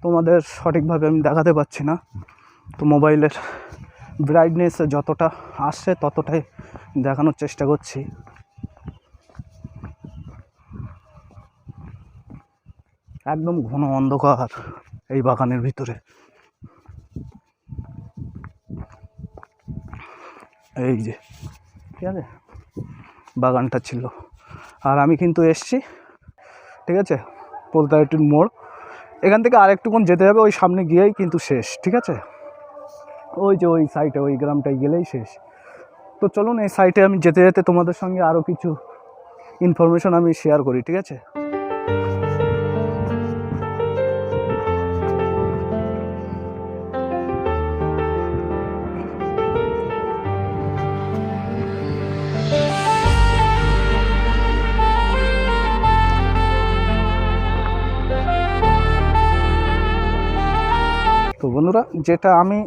তোমাদের সঠিকভাবে আমি দেখাতে পারছি না। তো মোবাইলের ব্রাইটনেস যতটা আসছে ততটাই দেখানোর চেষ্টা করছি। একদম ঘন অন্ধকার এই বাগানের ভিতরে। এই যে ঠিক আছে বাগানটা ছিল, আর আমি কিন্তু এসছি ঠিক আছে পোলতাইটির মোড়। এখান থেকে আরেকটুকুন যেতে হবে, ওই সামনে গিয়েই কিন্তু শেষ। ঠিক আছে, ওই যে ওই সাইডে ওই গ্রামটায় গেলেই শেষ। তো চলুন এই সাইডে আমি যেতে যেতে তোমাদের সঙ্গে আরও কিছু ইনফরমেশন আমি শেয়ার করি। ঠিক আছে, তো বন্ধুরা যেটা আমি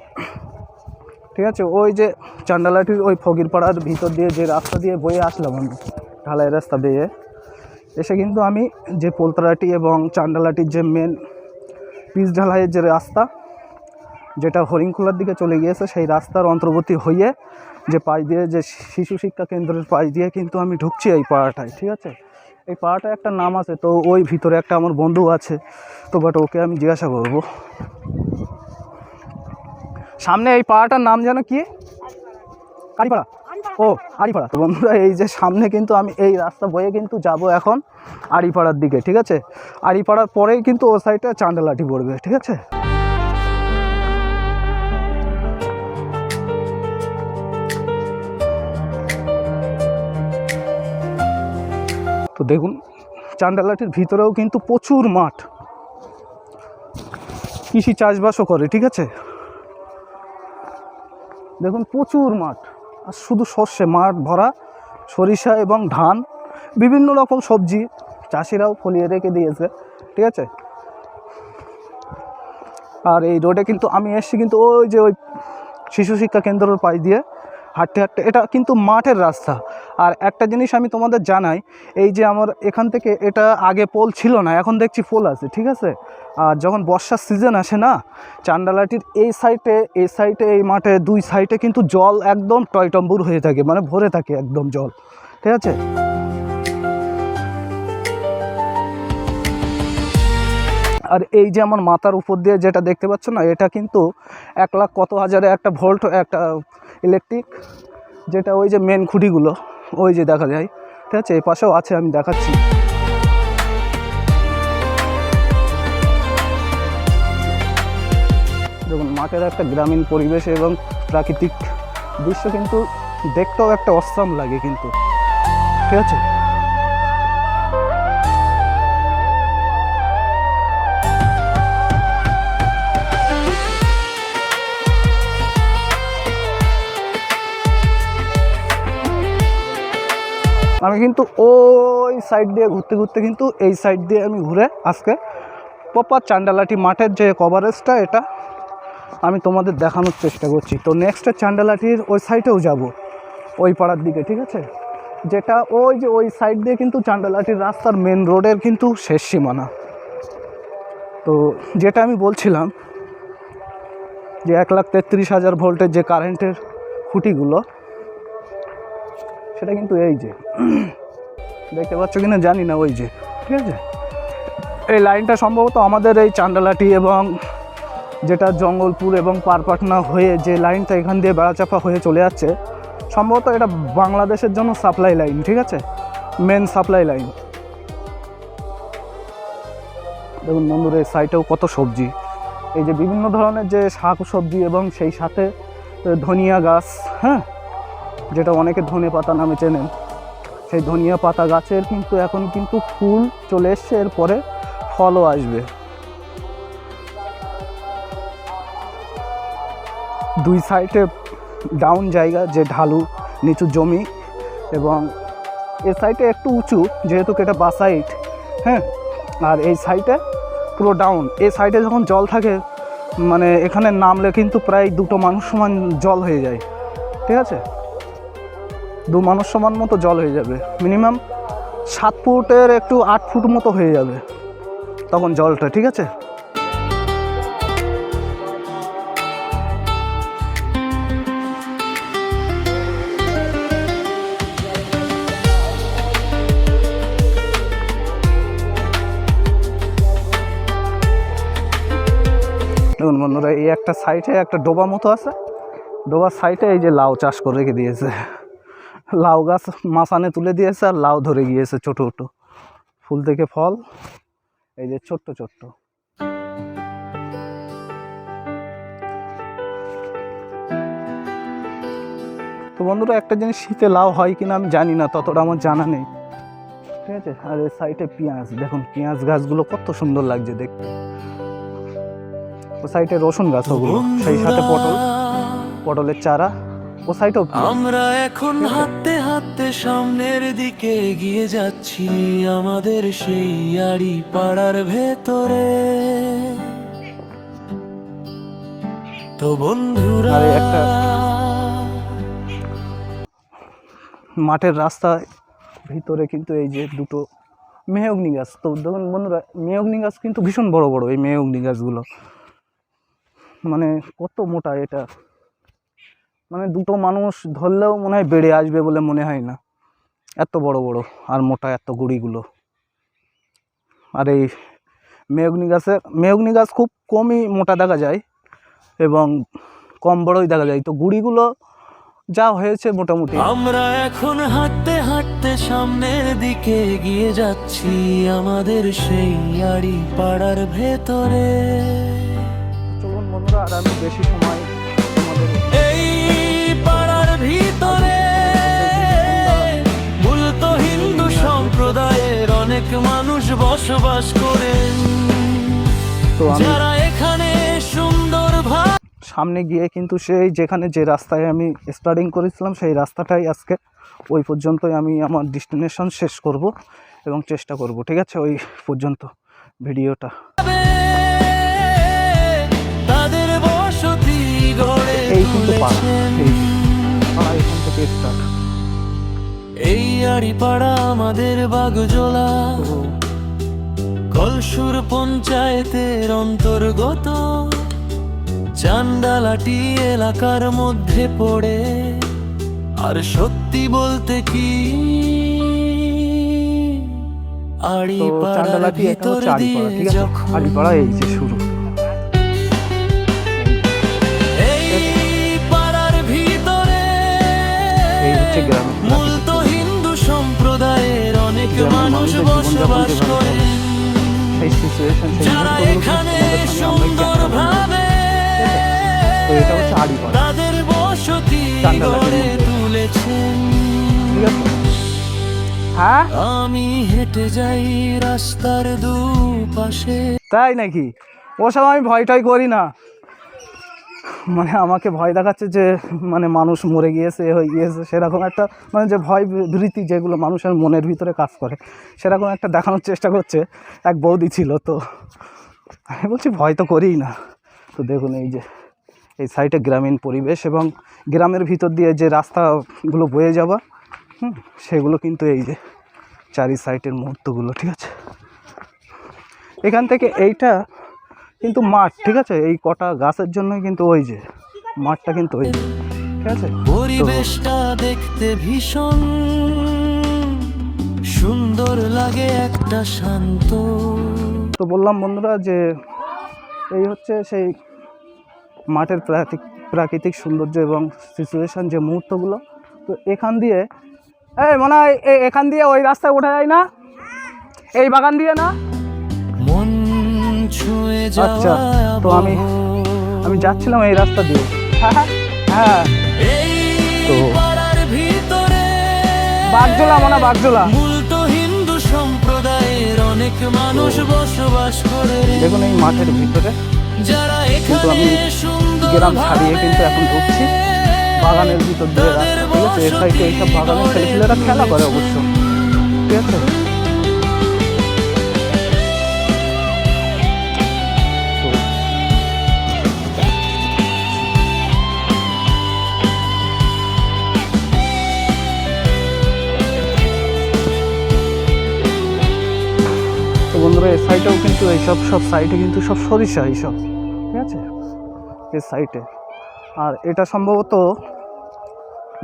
ঠিক আছে ওই যে চান্ডালাটির ওই ফকিরপাড়ার ভিতর দিয়ে যে রাস্তা দিয়ে বয়ে আসলাম আমি, ঢালাই রাস্তা বেয়ে এসে কিন্তু আমি যে পোলতারাটি এবং চান্ডালাটির যে মেন পিচ ঢালাইয়ের যে রাস্তা যেটা হরিণখোলার দিকে চলে গিয়েছে, সেই রাস্তার অন্তর্বর্তী হয়ে যে পাশ দিয়ে যে শিশু শিক্ষা কেন্দ্রের পাশ দিয়ে কিন্তু আমি ঢুকছি এই পাড়াটায়। ঠিক আছে, এই পাড়াটায় একটা নাম আছে, তো ওই ভিতরে একটা আমার বন্ধু আছে, তো বাট ওকে আমি জিজ্ঞাসা করবো। সামনে এই পাড়াটার নাম যেন কি? আড়িপাড়া। ও আড়িপাড়া। তো বন্ধুরা এই যে সামনে কিন্তু আমি এই রাস্তা বয়ে কিন্তু যাব এখন আড়িপাড়ার দিকে। ঠিক আছে, আড়িপাড়ার পরেই কিন্তু ও সাইডে চান্ডালাটি পড়বে। ঠিক আছে, তো দেখুন চান্ডালাটির ভিতরেও কিন্তু প্রচুর মাঠ, কৃষি চাষবাসও করে। ঠিক আছে, দেখুন প্রচুর মাঠ, আর শুধু সর্ষে, মাঠ ভরা সরিষা এবং ধান, বিভিন্ন রকম সবজি চাষিরাও ফলিয়ে রেখে দিয়েছে। ঠিক আছে, আর এই রোডে কিন্তু আমি এসছি কিন্তু ওই যে ওই শিশু শিক্ষা কেন্দ্রের পাশ দিয়ে হাঁটতে হাঁটতে। এটা কিন্তু মাঠের রাস্তা। আর একটা জিনিস আমি তোমাদের জানাই, এই যে আমার এখান থেকে এটা আগে পোল ছিল না, এখন দেখছি পোল আছে। ঠিক আছে, আর যখন বর্ষার সিজন আসে না, চান্ডালাটির এই সাইডে এই মাঠে দুই সাইডে কিন্তু জল একদম টয়টম্বুর হয়ে থাকে, মানে ভরে থাকে একদম জল। ঠিক আছে, আর এই যে আমার মাথার উপর দিয়ে যেটা দেখতে পাচ্ছ না, এটা কিন্তু 1 লাখ কত হাজারে একটা ভোল্ট, একটা ইলেকট্রিক, যেটা ওই যে মেন খুঁটিগুলো ওই যে দেখা যায়। ঠিক আছে, এই পাশেও আছে, আমি দেখাচ্ছি। দেখুন মাঠের একটা গ্রামীণ পরিবেশ এবং প্রাকৃতিক দৃশ্য কিন্তু দেখতেও একটা অসাম লাগে কিন্তু। ঠিক আছে, আমি কিন্তু ওই সাইড দিয়ে ঘুরতে ঘুরতে কিন্তু এই সাইড দিয়ে আমি ঘুরে আজকে প্রপার চান্ডালাটি মাঠের যে কভারেজটা এটা আমি তোমাদের দেখানোর চেষ্টা করছি। তো নেক্সট চান্ডালাটির ওই সাইডেও যাব, ওই পাড়ার দিকে। ঠিক আছে, যেটা ওই যে ওই সাইড দিয়ে কিন্তু চান্ডালাটির রাস্তার মেন রোডের কিন্তু শেষ সীমানা। তো যেটা আমি বলছিলাম যে 1,33,000 ভোল্টের যে কারেন্টের খুঁটিগুলো, সেটা কিন্তু এই যে দেখতে পাচ্ছ কিনা জানি না, ওই যে ঠিক আছে এই লাইনটা সম্ভবত আমাদের এই চান্ডালাটি এবং যেটা জঙ্গলপুর এবং পারপাটনা হয়ে যে লাইনটা এখান দিয়ে বেড়াচাপা হয়ে চলে যাচ্ছে, সম্ভবত এটা বাংলাদেশের জন্য সাপ্লাই লাইন। ঠিক আছে, মেন সাপ্লাই লাইন। দেখুন বন্ধুরা এই সাইডেও কত সবজি, এই যে বিভিন্ন ধরনের যে শাক সবজি এবং সেই সাথে ধনিয়া গাছ, হ্যাঁ, যেটা অনেকে ধনে পাতা নামে চেনেন, সেই ধনিয়া পাতা গাছের কিন্তু এখন কিন্তু ফুল চলে এসছে, এরপরে ফলও আসবে। দুই সাইডে ডাউন জায়গা, যে ঢালু নিচু জমি, এবং এই সাইডে একটু উঁচু যেহেতু এটা বাসাইড, হ্যাঁ, আর এই সাইডে পুরো ডাউন। এই সাইডে যখন জল থাকে, মানে এখানে নামলে কিন্তু প্রায় 2 মানুষ সমান জল হয়ে যায়। ঠিক আছে, 2 মানুষ সমান মতো জল হয়ে যাবে, মিনিমাম 7 ফুটের একটু 8 ফুট মতো হয়ে যাবে তখন জলটা। ঠিক আছে, দেখুন বন্ধুরা, এই একটা সাইডে একটা ডোবা মতো আছে, ডোবার সাইডে এই যে লাউ চাষ করে রেখে দিয়েছে। লাউ গাছ মাচানে তুলে দিয়েছে আর লাউ ধরে গিয়েছে ছোটো ছোটো, ফুল থেকে ফল এই যে ছোট্ট ছোট্ট। তো বন্ধুরা, একটা জিনিস শীতে লাউ হয় কিনা আমি জানি না, ততটা আমার জানা নেই, ঠিক আছে। আর এই সাইডে পেঁয়াজ, দেখুন পেঁয়াজ গাছগুলো কত সুন্দর লাগছে দেখতে। ও সাইডে রসুন গাছ, ওগুলো সেই সাথে পটলের চারা ও সাইডেও। আমরা এখন হাঁটতে হাঁটতে সামনের দিকে এগিয়ে যাচ্ছি আমাদের সেই আড়ি পাড়ার ভেতরে। তো বন্ধুরা, একটা মাঠের রাস্তায় ভিতরে কিন্তু এই যে দুটো মেহগনি গাছ। তো দেখুন বন্ধুরা, মেহগনি গাছ কিন্তু ভীষণ বড় বড়, এই মেহগনি গাছগুলো মানে কত মোটা, এটা মানে দুটো মানুষ ধরলেও মনে হয় বেড়ে আসবে বলে মনে হয় না, এত বড় বড় আর মোটা এত গুড়িগুলো। আর এই মেহগনি গাছ খুব কমই মোটা দেখা যায় এবং কম বড়ই দেখা যায়, তো গুড়িগুলো যা হয়েছে মোটামুটি। আমরা এখন হাঁটতে হাঁটতে সামনের দিকে এগিয়ে যাচ্ছি আমাদের সেই আড়ি পাড়ার ভেতরে। চলুন বন্ধুরা, আর আমি বেশি সময় আমাদের এই পাড়ার ভিতরে মূলত হিন্দু সম্প্রদায়ের অনেক মানুষ বসবাস করেন, তো যারা এখানে সুন্দর সামনে গিয়ে কিন্তু সেই যেখানে যে রাস্তায় আমি স্টার্টিং করেছিলাম সেই রাস্তাটাই আজকে ওই পর্যন্তই আমি আমার ডেস্টিনেশন শেষ করব এবং চেষ্টা করব, ঠিক আছে, ওই পর্যন্ত ভিডিওটা। তাদের বসতি গড়ে এই কিন্তু পাড়া, তুলেছেন। এখান থেকে স্টার্ট। এই আড়ি পাড়া আমাদের বাগজোলা কলসুর পঞ্চায়েতের অন্তর্গত চান্ডালাটি এলাকার মধ্যে পড়ে। আর সত্যি বলতে কি, আড়ি পাড়ার ভিতর দিয়ে যখন এই যে শুরু, এই পাড়ার ভিতরে মূলত হিন্দু সম্প্রদায়ের অনেক মানুষ বসবাস করেন, যারা এখানে সুন্দরভাবে তাদের বসতি গড়ে তুলেছেন। হ্যাঁ, আমি হেঁটে যাই রাস্তার দুপাশে। তাই নাকি? ওসব আমি ভয়টাই করি না, মানে আমাকে ভয় দেখাচ্ছে যে মানে মানুষ মরে গিয়েছে, হয়ে গিয়েছে, সেরকম একটা মানে যে ভয় ভীতি যেগুলো মানুষের মনের ভিতরে কাজ করে, সেরকম একটা দেখানোর চেষ্টা করছে এক বৌদি ছিল। তো আমি বলছি ভয় তো করিই না। তো দেখুন এই যে এই সাইডে গ্রামীণ পরিবেশ এবং গ্রামের ভিতর দিয়ে যে রাস্তাগুলো বয়ে যাওয়া, সেগুলো কিন্তু এই যে চারি সাইডের মুহূর্তগুলো, ঠিক আছে। এখান থেকে এইটা কিন্তু মাঠ, ঠিক আছে, এই কটা গাছের জন্যই কিন্তু ওই যে মাঠটা কিন্তু ওই, ঠিক আছে। পরিবেশটা দেখতে ভীষণ সুন্দর লাগে, একটা শান্ত। তো বললাম বন্ধুরা যে এই হচ্ছে সেই মাঠের প্রাকৃতিক সৌন্দর্য এবং সিচুয়েশান, যে মুহূর্তগুলো। তো এখান দিয়ে মনে হয় এখান দিয়ে ওই রাস্তায় ওঠা যায় না, এই বাগান দিয়ে না। মন ছুঁয়ে যাওয়া। আচ্ছা, তো আমি যাচ্ছিলাম এই রাস্তা দিয়ে। হ্যাঁ, তো বাগজোলা, মনে বাগজোলা। মূলত হিন্দু সম্প্রদায়ের অনেক মানুষ বসবাস করে। দেখুন এই মাঠের ভিতরে যারা কিন্তু আমি গ্রাম ছাড়িয়ে কিন্তু এখন ঢুকছি বাগানের ভিতর দিয়ে রাস্তা, ঠিক আছে। এর সাইডে এইসব বাগানের ছেলেপিলেরা খেলা করে অবশ্য, ঠিক আছে। তো বন্ধুরা, এই সাইডেও কিন্তু এইসব সব সাইডে কিন্তু সব সরিষা এইসব, ঠিক আছে, এর সাইডে। আর এটা সম্ভবত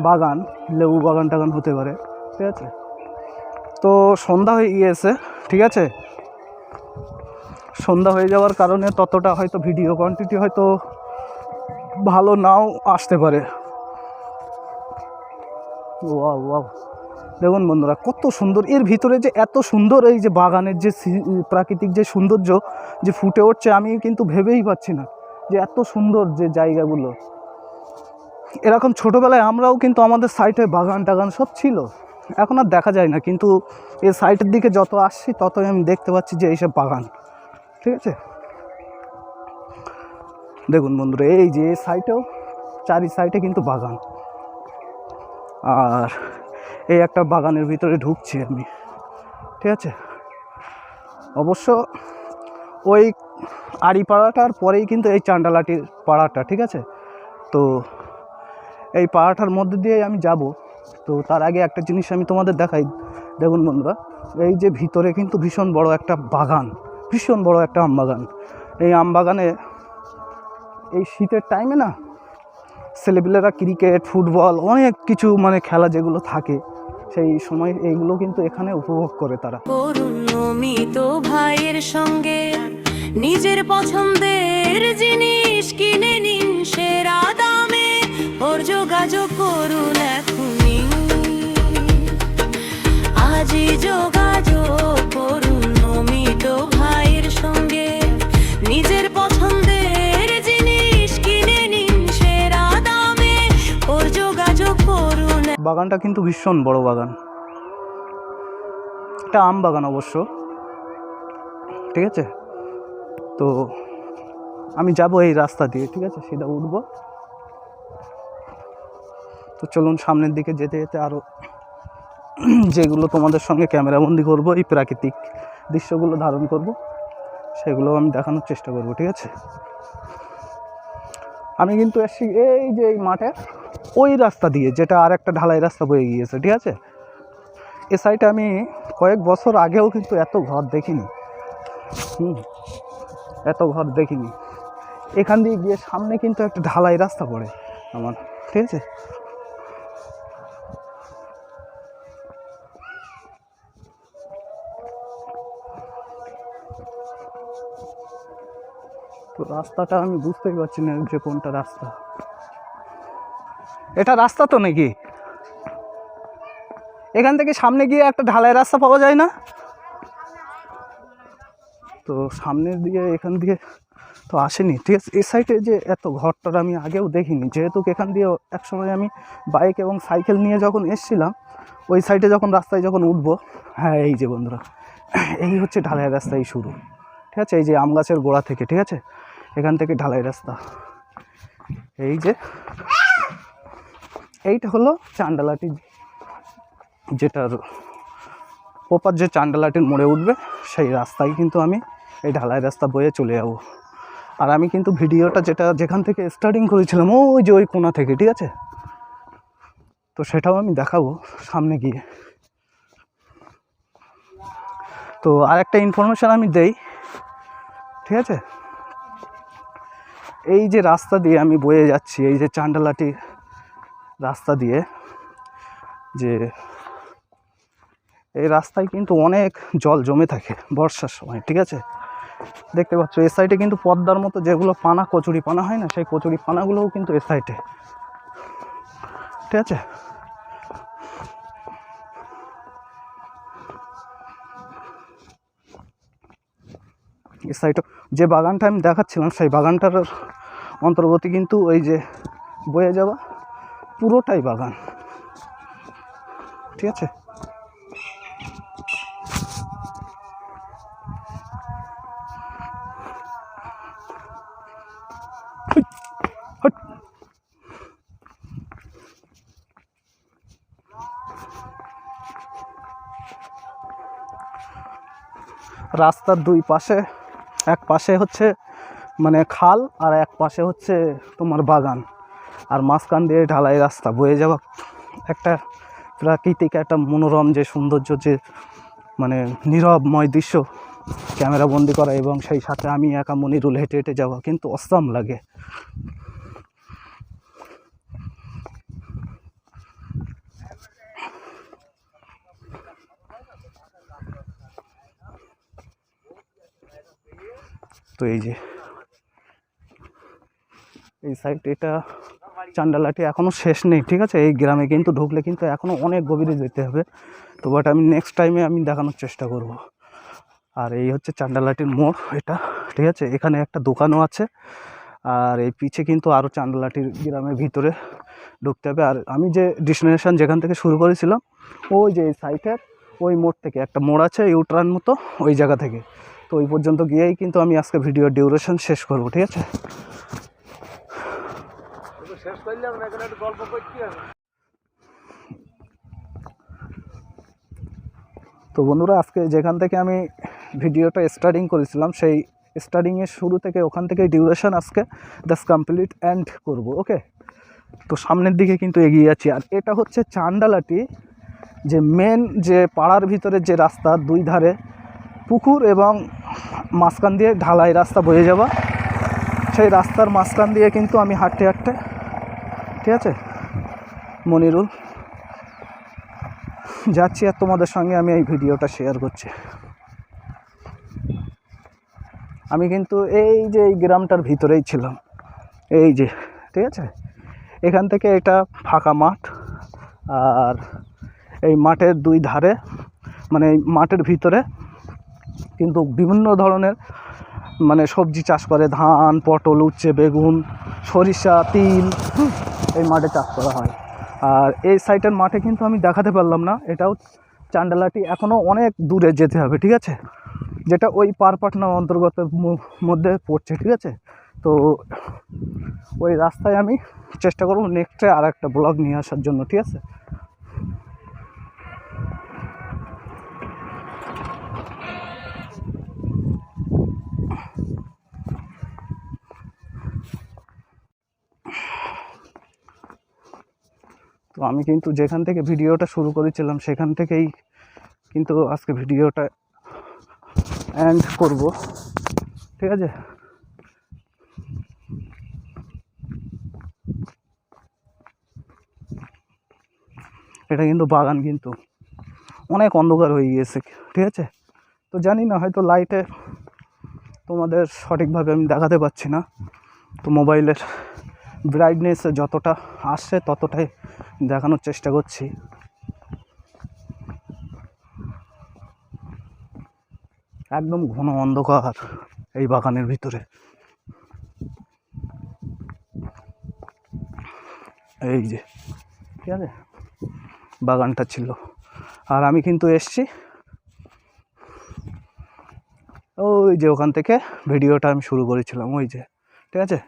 বাগান, লেবু বাগান টাগান হতে পারে, ঠিক আছে। তো সন্ধ্যা হয়ে গিয়েছে, ঠিক আছে। সন্ধ্যা হয়ে যাওয়ার কারণে ততটা হয়তো ভিডিও কোয়ান্টিটি হয়তো ভালো নাও আসতে পারে। ওয়াও ওয়াও, দেখুন বন্ধুরা কত সুন্দর, এর ভিতরে যে এত সুন্দর এই যে বাগানের যে প্রাকৃতিক যে সৌন্দর্য যে ফুটে উঠছে, আমি কিন্তু ভেবেই পাচ্ছি না যে এত সুন্দর যে জায়গাগুলো। এরকম ছোটোবেলায় আমরাও কিন্তু আমাদের সাইডে বাগান টাগান সব ছিল, এখন আর দেখা যায় না, কিন্তু এই সাইডের দিকে যত আসছি ততই আমি দেখতে পাচ্ছি যে এইসব বাগান। ঠিক আছে, দেখুন বন্ধুরা এই যে সাইডেও চারি সাইডে কিন্তু বাগান, আর এই একটা বাগানের ভিতরে ঢুকছি আমি। ঠিক আছে, অবশ্য ওই আড়ি পাড়াটার পরেই কিন্তু এই চান্ডালাটির পাড়াটা। ঠিক আছে, তো এই পাড়াটার মধ্যে দিয়ে আমি যাব, তো তার আগে একটা জিনিস আমি তোমাদের দেখাই। দেখুন বন্ধুরা, এই যে ভিতরে কিন্তু ভীষণ বড় একটা বাগান, ভীষণ বড় একটা আম বাগান। এই আম বাগানে এই শীতের টাইমে না ছেলেপিলেরা ক্রিকেট ফুটবল অনেক কিছু মানে খেলা যেগুলো থাকে সেই সময় এইগুলো কিন্তু এখানে উপভোগ করে তারা। করুণমিত ভাইয়ের সঙ্গে নিজের পছন্দের জিনিস কিনে নিন সেরা দামে, ওর যোগাযোগ করুন এখনই, আজই যোগাযোগ করুন অমিত ভাইয়ের সঙ্গে, নিজের পছন্দের জিনিস কিনে নিন সেরা দামে, ওর যোগাযোগ করুন। বাগানটা কিন্তু ভীষণ বড় বাগান, এটা আম বাগান অবশ্য। ঠিক আছে, তো আমি যাব এই রাস্তা দিয়ে। ঠিক আছে, সিধা উঠবো। তো চলুন সামনের দিকে যেতে যেতে আরও যেগুলো তোমাদের সঙ্গে ক্যামেরাবন্দি করব, এই প্রাকৃতিক দৃশ্যগুলো ধারণ করব, সেগুলো আমি দেখানোর চেষ্টা করব। ঠিক আছে, আমি কিন্তু এসছি এই যে এই মাঠে ওই রাস্তা দিয়ে, যেটা আর একটা ঢালাই রাস্তা বয়ে গিয়েছে। ঠিক আছে, এ সাইডে আমি কয়েক বছর আগেও কিন্তু এত ঘর দেখিনি, এত ঘর দেখিনি। এখান দিয়ে গিয়ে সামনে কিন্তু একটা ঢালাই রাস্তা পড়ে আমার। ঠিক আছে, তো রাস্তাটা আমি বুঝতেই পারছি না যে কোনটা রাস্তা। এটা রাস্তা তো নাকি? এখান থেকে সামনে গিয়ে একটা ঢালাই রাস্তা পাওয়া যায় না? তো সামনের দিকে এখান দিয়ে তো আসেনি। ঠিক আছে, এই সাইডে যে এত ঘরটার আমি আগেও দেখিনি, যেহেতু এখান দিয়ে একসময় আমি বাইক এবং সাইকেল নিয়ে যখন এসছিলাম, ওই সাইডে যখন রাস্তায় যখন উঠবো, হ্যাঁ এই যে বন্ধুরা এই হচ্ছে ঢালাই রাস্তাই শুরু। ঠিক আছে, এই যে আম গাছের গোড়া থেকে, ঠিক আছে, এখান থেকে ঢালাই রাস্তা। এই যে এইটা হলো চান্ডালাটি, যেটার প্রপার যে চান্ডালাটির মোড়ে উঠবে সেই রাস্তায় কিন্তু আমি এই ঢালাই রাস্তা বয়ে চলে যাব। আর আমি কিন্তু ভিডিওটা যেখান থেকে স্টার্টিং করেছিলাম ওই যে ওই কোণা থেকে, ঠিক আছে, তো সেটাও আমি দেখাবো সামনে গিয়ে। তো আরেকটা ইনফরমেশান আমি দেই। ঠিক আছে, এই যে রাস্তা দিয়ে আমি বয়ে যাচ্ছি, এই যে চান্ডালাটি রাস্তা দিয়ে, যে এই রাস্তায় কিন্তু অনেক জল জমে থাকে বর্ষার সময়। ঠিক আছে, দেখতে পাচ্ছ এই সাইডে কিন্তু পদ্মার মতো যেগুলো পানা, কচুরি পানা হয় না, সেই কচুরি পানাগুলোও কিন্তু এই সাইডে। ঠিক আছে, এই সাইডে যে বাগানটা আমি দেখাচ্ছিলাম সেই বাগানটার অন্তর্গত কিন্তু ওই যে বয়ে যাওয়া পুরোটাই বাগান। ঠিক আছে, রাস্তার দুই পাশে, এক পাশে হচ্ছে মানে খাল আর এক পাশে হচ্ছে তোমার বাগান, আর মাঝখান দিয়ে ঢালাই রাস্তা বয়ে যাওয়া একটা প্রাকৃতিক একটা মনোরম যে সৌন্দর্য, যে মানে নীরবময় দৃশ্য ক্যামেরাবন্দি করা, এবং সেই সাথে আমি একা মনিরুল হেঁটে হেঁটে যাওয়া কিন্তু অসাম লাগে। তো এই যে এই সাইড, এটা চান্ডালাটি এখনও শেষ নেই, ঠিক আছে। এই গ্রামে কিন্তু ঢুকলে কিন্তু এখনও অনেক গভীরে যেতে হবে, তো বাট আমি নেক্সট টাইমে আমি দেখানোর চেষ্টা করব। আর এই হচ্ছে চান্ডালাটির মোড় এটা, ঠিক আছে। এখানে একটা দোকানও আছে, আর এই পিছে কিন্তু আরও চান্ডালাটির গ্রামের ভিতরে ঢুকতে হবে। আর আমি যে ডেস্টিনেশন যেখান থেকে শুরু করেছিলাম, ওই যে এই সাইডের ওই মোড় থেকে একটা মোড় আছে ইউটার্ন মতো, ওই জায়গা থেকে, তো ওই পর্যন্ত গিয়েই কিন্তু আমি আজকে ভিডিওর ডিউরেশন শেষ করব, ঠিক আছে। তো বন্ধুরা, আজকে যেখান থেকে আমি ভিডিওটা স্টার্টিং করেছিলাম, সেই স্টার্টিংয়ের শুরু থেকে ওখান থেকে ডিউরেশন আজকে জাস্ট কমপ্লিট এন্ড করব, ওকে। তো সামনের দিকে কিন্তু এগিয়ে যাচ্ছি। আর এটা হচ্ছে চান্ডালাটি, যে মেন যে পাড়ার ভিতরে যে রাস্তা, দুই ধারে পুকুর এবং মাঝখান দিয়ে ঢালাই রাস্তা বয়ে যাওয়া, সেই রাস্তার মাঝখান দিয়ে কিন্তু আমি হাঁটতে হাঁটতে, ঠিক আছে, মনিরুল যাচ্ছি, আর তোমাদের সঙ্গে আমি এই ভিডিওটা শেয়ার করছি। আমি কিন্তু এই যে এই গ্রামটার ভিতরেই ছিলাম, এই যে, ঠিক আছে। এখান থেকে এটা ফাঁকা মাঠ, আর এই মাঠের দুই ধারে, মানে এই মাঠের ভিতরে কিন্তু বিভিন্ন ধরনের মানে সবজি চাষ করে, ধান, পটল, উচ্ছে, বেগুন, সরিষা, তিল, এই মাঠে চাষ করা হয়। আর এই সাইডের মাঠে কিন্তু আমি দেখাতে পারলাম না, এটাও চান্ডালাটি এখনও অনেক দূরে যেতে হবে, ঠিক আছে, যেটা ওই পারপাটনা অন্তর্গতের মধ্যে পড়ছে, ঠিক আছে। তো ওই রাস্তায় আমি চেষ্টা করব নেক্সটে আর একটা ব্লগ নিয়ে আসার জন্য, ঠিক আছে। তো আমি কিন্তু যেখান থেকে ভিডিওটা শুরু করেছিলাম সেখান থেকেই কিন্তু আজকে ভিডিওটা এন্ড করব, ঠিক আছে। এটা কিন্তু বাগান, কিন্তু অনেক অন্ধকার হয়ে গিয়েছে, ঠিক আছে। তো জানি না, হয়তো লাইটে তোমাদের সঠিকভাবে আমি দেখাতে পারছি না, তো মোবাইলের ব্রাইটনেসে যতটা আসছে ততটাই দেখানোর চেষ্টা করছি। একদম ঘন অন্ধকার এই বাগানের ভিতরে, এই যে, ঠিক আছে, বাগানটা ছিল। আর আমি কিন্তু এসছি ওই যে ওখান থেকে ভিডিওটা আমি শুরু করেছিলাম, ওই যে, ঠিক আছে।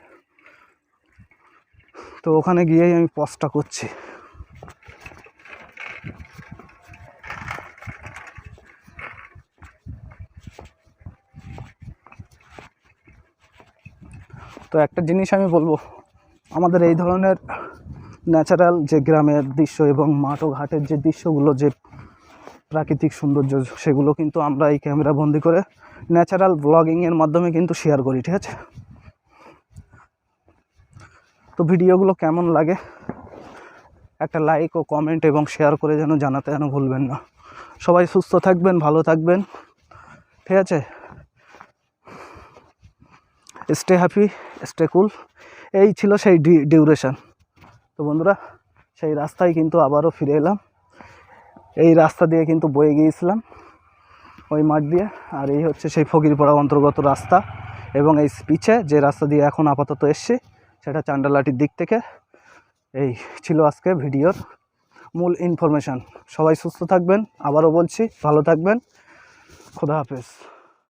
তো ওখানে গিয়েই আমি পজটা করছি। তো একটা জিনিস আমি বলবো, আমাদের এই ধরনের ন্যাচারাল যে গ্রামের দৃশ্য এবং মাঠ ও ঘাটের যে দৃশ্যগুলো, যে প্রাকৃতিক সৌন্দর্য, সেগুলো কিন্তু আমরা এই ক্যামেরা বন্দি করে ন্যাচারাল ব্লগিংয়ের মাধ্যমে কিন্তু শেয়ার করি, ঠিক আছে। তো ভিডিওগুলো কেমন লাগে একটা লাইক ও কমেন্ট এবং শেয়ার করে যেন জানাতে যেন ভুলবেন না। সবাই সুস্থ থাকবেন, ভালো থাকবেন, ঠিক আছে। স্টে হ্যাপি, স্টে কুল, এই ছিল সেই ডিউরেশন। তো বন্ধুরা, সেই রাস্তায় কিন্তু আবারও ফিরে এলাম। এই রাস্তা দিয়ে কিন্তু বয়ে গিয়েছিলাম ওই মাঠ দিয়ে, আর এই হচ্ছে সেই ফকিরপাড়া অন্তর্গত রাস্তা, এবং এই পিছে যে রাস্তা দিয়ে এখন আপাতত এসছি সেটা চান্ডালাটির দিক থেকে। এই ছিল আজকে ভিডিওর মূল ইনফরমেশান। সবাই সুস্থ থাকবেন, আবারও বলছি, ভালো থাকবেন, খোদা হাফেজ।